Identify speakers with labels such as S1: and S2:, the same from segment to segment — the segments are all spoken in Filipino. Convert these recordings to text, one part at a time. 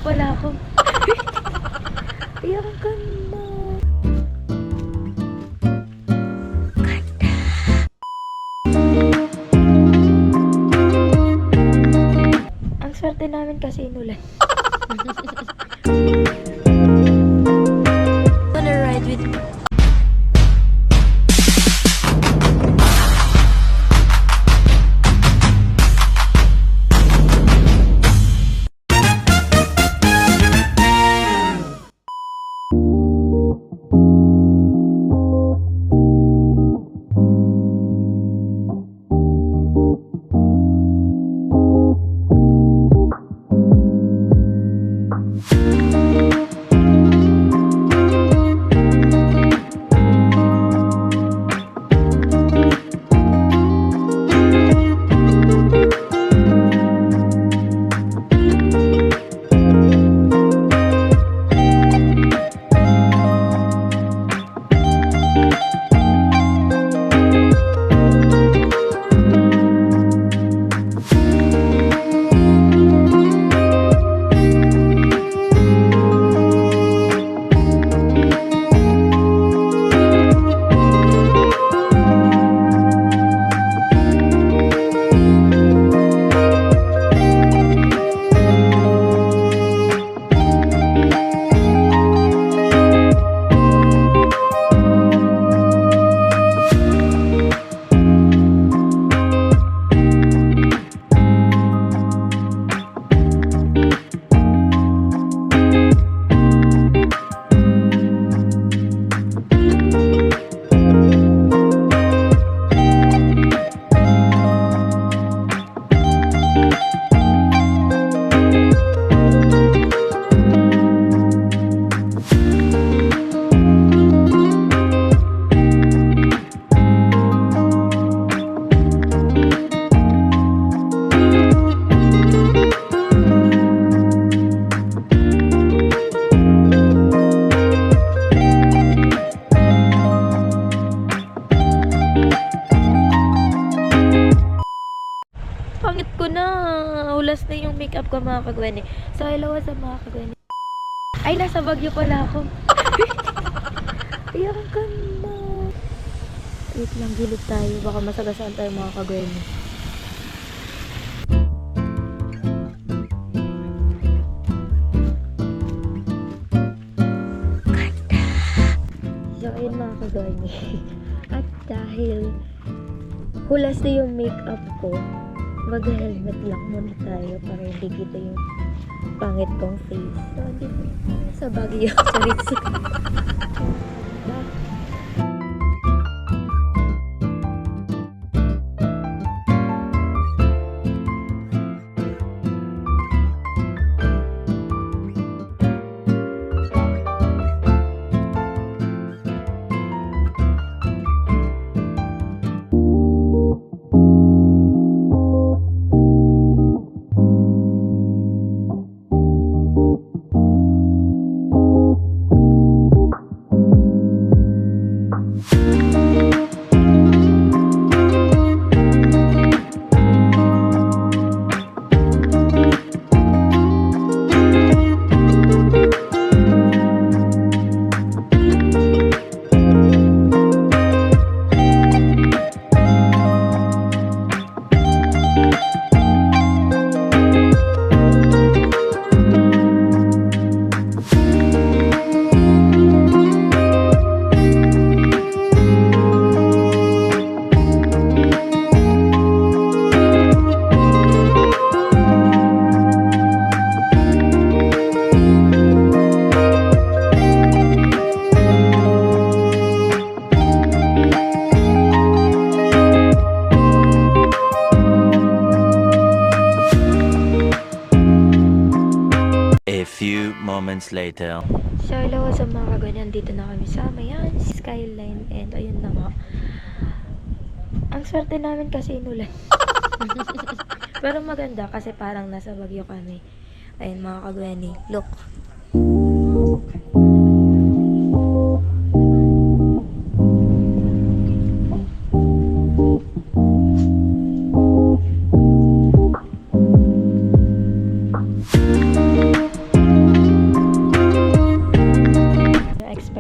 S1: pala ako. Ay, ang ganda. Ang swerte namin kasi inulan. Wanna ride with me? Pangit ko na. Hulas na yung makeup ko mga kagwani. So, hello sa mga kagwani. Ay, nasa Baguio pala ako. Ay, ang ganda. Wait lang, gilid tayo. Baka masagasaan tayo mga kagwani. So, ayun mga kagwani. At dahil hulas na yung makeup ko, mag-helmet lang muna tayo para hindi kita yung pangit kong face. So, dito sa Baguio. Charitsu.
S2: moments later.
S1: So, hello sa mga kagwani. Dito na kami sa Mayan Skyline. And ayun na nga. Ang swerte namin kasi inulan. Pero maganda kasi parang nasa Baguio kami. Ayun mga kagwani. Look.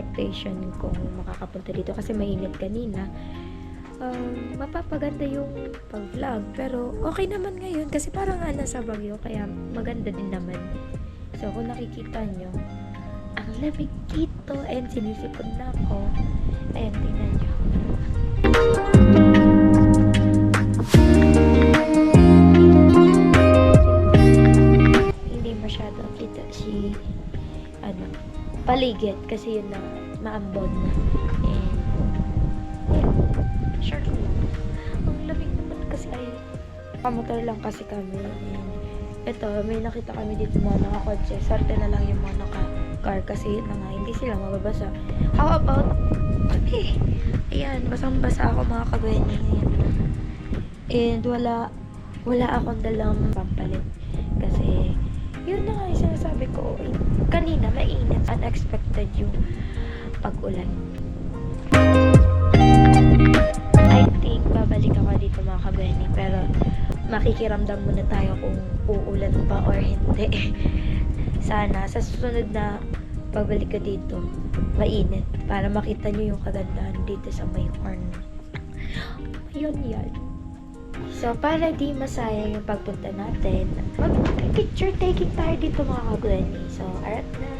S1: expectation kung makakapunta dito kasi mainit kanina. Mapapaganda yung pag-vlog, pero okay naman ngayon kasi parang nga nasa Baguio, kaya maganda din naman. So kung nakikita nyo, ang lamig dito and sinisipon na ako. Ayan, tingnan nyo. Hindi masyadong kita si paligid kasi yun na maambon na. And short lang. Ang lamig naman kasi ay kamotor lang kasi kami. And ito, may nakita kami dito mga nakakotse. Sarte na lang yung mga naka-car kasi yun na nga, hindi sila mababasa. How about kami? Ayan, basang-basa ako mga kagwenny ngayon. And wala akong dalang pampalit. Kasi yun na nga yung sinasabi ko. Kanina, mainit. Unexpected yung pag-ulan. I think babalik ako dito mga kabeni, pero makikiramdam muna tayo kung uulan pa or hindi. Sana sa susunod na pagbalik ko dito, mainit para makita nyo yung kagandahan dito sa may horn. Yun yan. So, para di masayang yung pagpunta natin, mag-picture taking tayo dito mga kabeni. So, arat na.